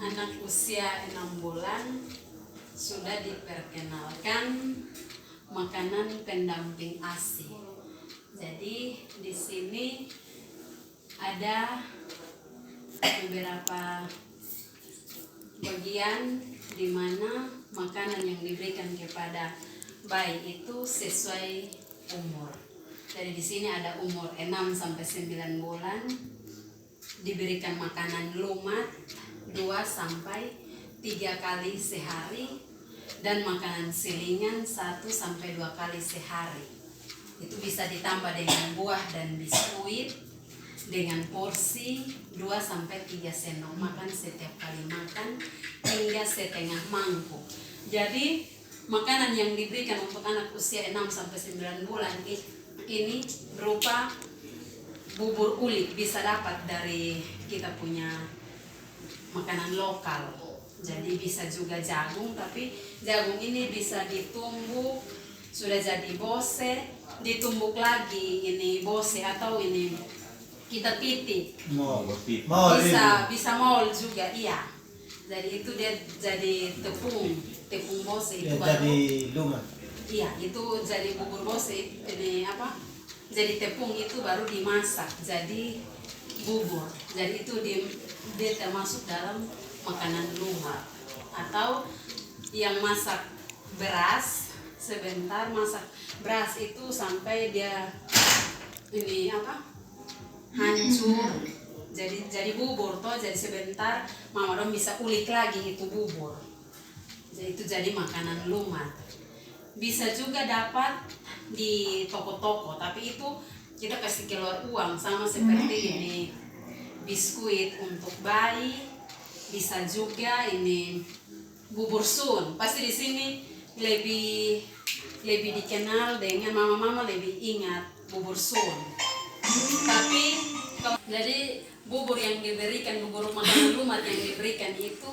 anak usia 6 bulan sudah diperkenalkan makanan pendamping ASI. Jadi di sini ada beberapa bagian di mana makanan yang diberikan kepada bayi itu sesuai umur. Jadi di sini ada umur 6 sampai 9 bulan diberikan makanan lumat 2 sampai 3 kali sehari dan makanan selingan 1 sampai 2 kali sehari. Itu bisa ditambah dengan buah dan biskuit dengan porsi 2 sampai 3 sendok makan setiap kali makan hingga setengah mangkuk. Jadi makanan yang diberikan untuk anak usia 6 sampai 9 bulan ini berupa bubur uli, bisa dapat dari kita punya makanan lokal. Jadi bisa juga jagung, tapi jagung ini bisa ditumbuk, sudah jadi bose, ditumbuk lagi ini bose atau ini kita pitik. Bisa mol juga, iya. Jadi itu dia jadi tepung bose itu baru. Jadi lumat. Iya, itu jadi bubur bose ini apa? Jadi tepung itu baru dimasak jadi bubur. Jadi itu dia termasuk dalam makanan lumat. Atau yang masak beras, sebentar masak beras itu sampai dia ini apa? Hancur. Jadi bubur toh, jadi sebentar mama dong bisa ulik lagi itu bubur. Jadi itu jadi makanan lumat. Bisa juga dapat di toko-toko, tapi itu kita kasih keluar uang, sama seperti ini biskuit untuk bayi. Bisa juga ini bubur sun. Pasti di sini lebih dikenal dengan mama-mama lebih ingat bubur sun. Tapi jadi bubur yang diberikan, bubur makanan lumat yang diberikan itu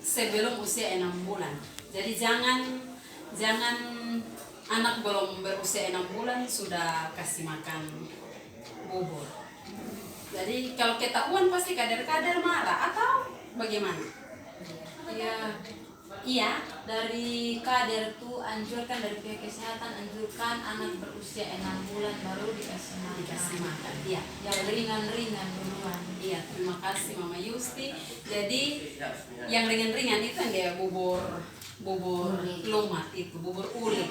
sebelum usia 6 bulan. Jadi jangan anak belum berusia 6 bulan sudah kasih makan bubur. Jadi kalau ketahuan pasti kader-kader marah atau bagaimana? Iya, dari kader tuh anjurkan, dari pihak kesehatan anjurkan anak berusia 6 bulan baru dikasih makan. Iya. Yang ringan-ringan duluan. Iya, terima kasih Mama Yusti. Jadi yang ringan-ringan itu yang dia bubur lumat itu, bubur uli.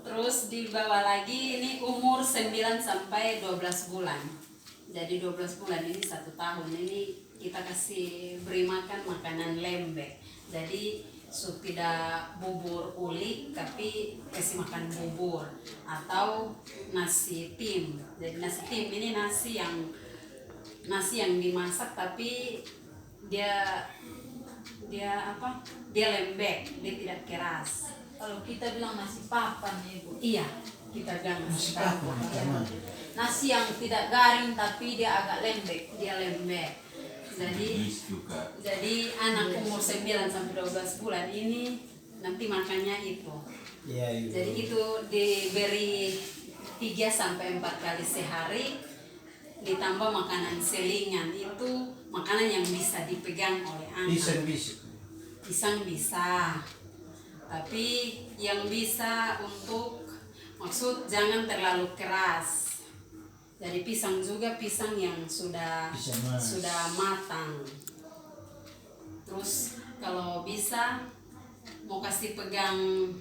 Terus dibawa lagi ini umur 9 sampai 12 bulan. Jadi 12 bulan ini 1 tahun ini kita kasih beri makan makanan lembek. Jadi tidak bubur uli tapi kasih makan bubur atau nasi tim. Jadi nasi tim ini nasi yang dimasak tapi dia lembek, dia tidak keras. Kalau kita bilang nasi papan ya Ibu. Iya, kita bilang nasi papan. Nasi yang tidak garing tapi dia agak lembek. Dia lembek. Jadi anak umur 9 sampai 12 bulan ini nanti makannya itu. Iya. Jadi itu diberi 3 sampai 4 kali sehari, ditambah makanan selingan. Itu makanan yang bisa dipegang oleh anak. Pisang bisa. Tapi yang bisa untuk maksud jangan terlalu keras. Jadi pisang juga pisang yang sudah matang. Terus kalau bisa mau kasih pegang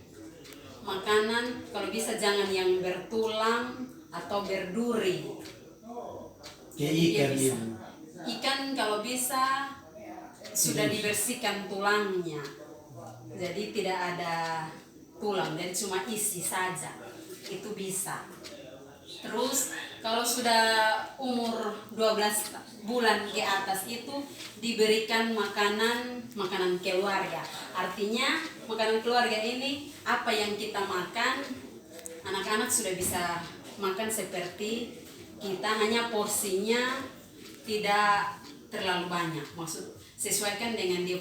makanan, kalau bisa jangan yang bertulang atau berduri. Kayak ikan. Ikan kalau bisa sudah dibersihkan tulangnya. Jadi tidak ada tulang, jadi cuma isi saja. Itu bisa. Terus kalau sudah umur 12 bulan ke atas itu diberikan makanan keluarga. Artinya makanan keluarga ini apa yang kita makan, anak-anak sudah bisa makan seperti kita, hanya porsinya tidak terlalu banyak. Maksud sesuaikan dengan dia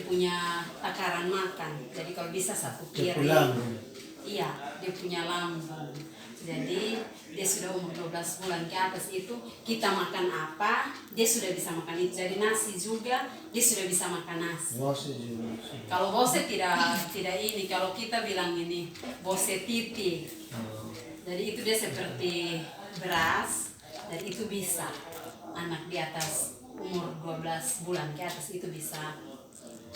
punya takaran makan. Jadi kalau bisa 1 piring. Iya, dia punya lambung. Jadi dia sudah umur 12 bulan ke atas itu kita makan apa dia sudah bisa makan itu. Jadi nasi juga dia sudah bisa makan nasi. Bose juga. Kalau bose tidak ini, kalau kita bilang ini bose titik. Jadi itu dia seperti beras dan itu bisa anak di atas umur 12 bulan ke atas itu bisa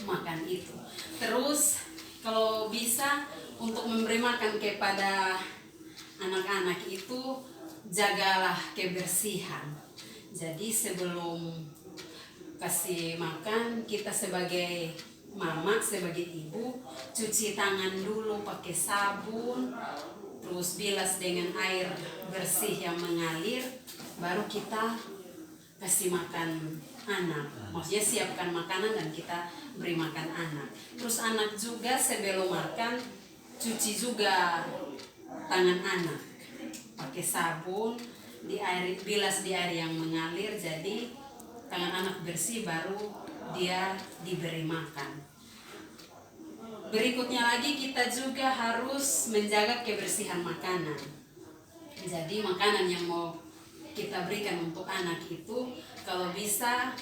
makan itu. Terus kalau bisa untuk memberi makan kepada anak-anak itu jagalah kebersihan. Jadi sebelum kasih makan kita sebagai mama, sebagai ibu cuci tangan dulu pakai sabun, terus bilas dengan air bersih yang mengalir, baru kita kasih makan anak. Maksudnya siapkan makanan dan kita beri makan anak. Terus anak juga sebelum makan cuci juga tangan anak pakai sabun, di air, bilas di air yang mengalir, jadi tangan anak bersih baru dia diberi makan. Berikutnya lagi kita juga harus menjaga kebersihan makanan. Jadi makanan yang mau kita berikan untuk anak itu kalau bisa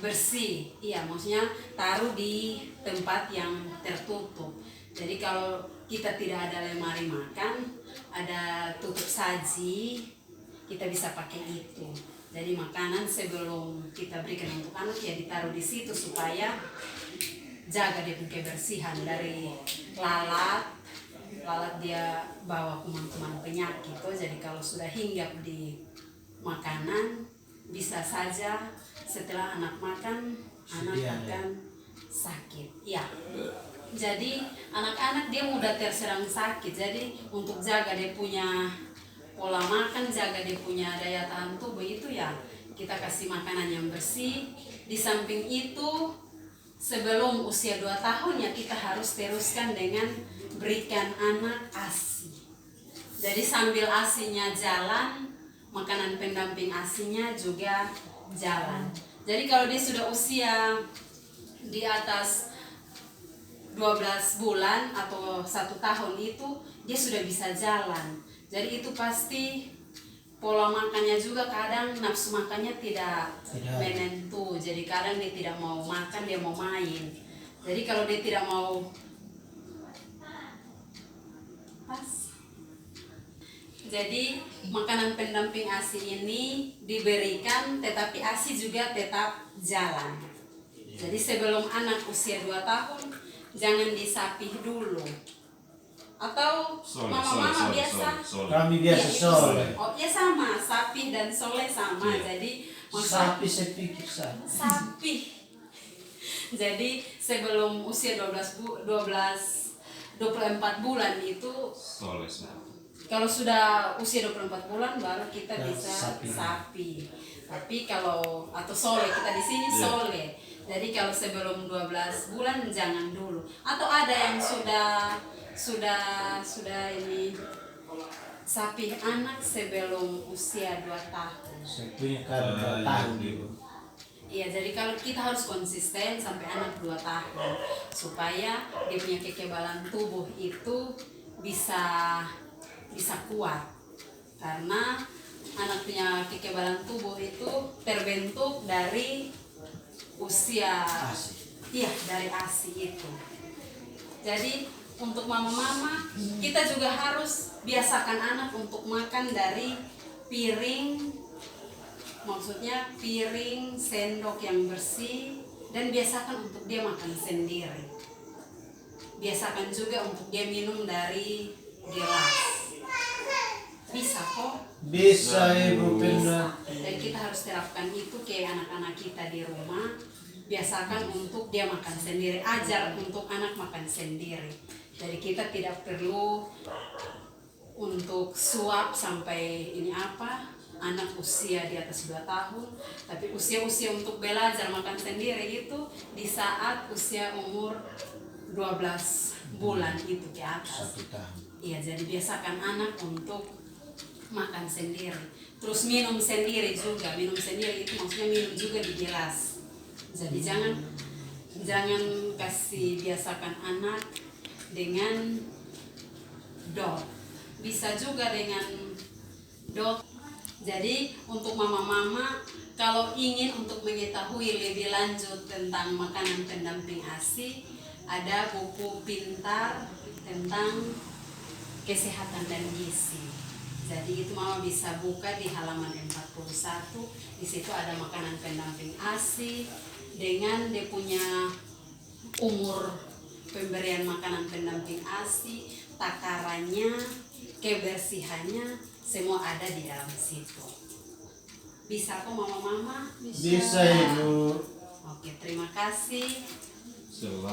bersih. Iya, maksudnya taruh di tempat yang tertutup. Jadi kalau kita tidak ada lemari makan, ada tutup saji, kita bisa pakai itu. Jadi makanan sebelum kita berikan untuk anak ya ditaruh di situ supaya jaga dia punya kebersihan dari lalat dia bawa kuman-kuman penyakit. Jadi kalau sudah hinggap di makanan bisa saja setelah anak makan anak akan sakit. Ya. Jadi anak-anak dia mudah terserang sakit. Jadi untuk jaga dia punya pola makan, jaga dia punya daya tahan tubuh itu ya kita kasih makanan yang bersih. Di samping itu sebelum usia 2 tahun ya kita harus teruskan dengan berikan anak ASI. Jadi sambil ASInya jalan, makanan pendamping ASInya juga jalan. Jadi kalau dia sudah usia di atas 12 bulan atau 1 tahun itu dia sudah bisa jalan. Jadi itu pasti pola makannya juga kadang nafsu makannya tidak menentu. Jadi kadang dia tidak mau makan, dia mau main. Jadi kalau dia tidak mau jadi makanan pendamping ASI ini diberikan tetapi ASI juga tetap jalan. Jadi sebelum anak usia 2 tahun jangan disapih dulu. Atau mama-mama biasa Kami biasa sole. Oh ya sama, sapi dan sole sama. Jadi Sapi saya pikir sama. sapi. Jadi sebelum usia 24 bulan itu kalau sudah usia 24 bulan baru kita bisa sapi. Tapi kalau atau sole, kita di sini sole. Jadi kalau sebelum 12 bulan jangan dulu. Atau ada yang sudah ini sapi anak sebelum usia 2 tahun. Saya punya karena 2 tahun dulu. Iya, jadi kalau kita harus konsisten sampai anak 2 tahun supaya dia punya kekebalan tubuh itu bisa kuat. Karena anak punya kekebalan tubuh itu terbentuk dari usia dari ASI itu. Jadi untuk mama-mama kita juga harus biasakan anak untuk makan dari piring, maksudnya piring, sendok yang bersih, dan biasakan untuk dia makan sendiri. Biasakan juga untuk dia minum dari gelas. Bisa kok? Bisa Ibu Penda. Dan kita harus terapkan itu ke anak-anak kita di rumah. Biasakan untuk dia makan sendiri, ajar untuk anak makan sendiri. Jadi kita tidak perlu untuk suap sampai anak usia di atas 2 tahun, tapi usia-usia untuk belajar makan sendiri itu di saat usia umur 12 bulan itu ke atas. 1 tahun. Iya, jadi biasakan anak untuk makan sendiri. Terus minum sendiri juga. Minum sendiri itu maksudnya minum juga di gelas. Jadi jangan kasih biasakan anak dengan dot. Bisa juga dengan Dok, jadi untuk mama-mama kalau ingin untuk mengetahui lebih lanjut tentang makanan pendamping ASI, ada buku pintar tentang kesehatan dan gizi. Jadi itu mama bisa buka di halaman 41. Di situ ada makanan pendamping ASI dengan dia punya umur pemberian makanan pendamping ASI, takarannya, kebersihannya, semua ada di dalam situ. Bisa kok mama-mama? Bisa Ibu. Oke, terima kasih.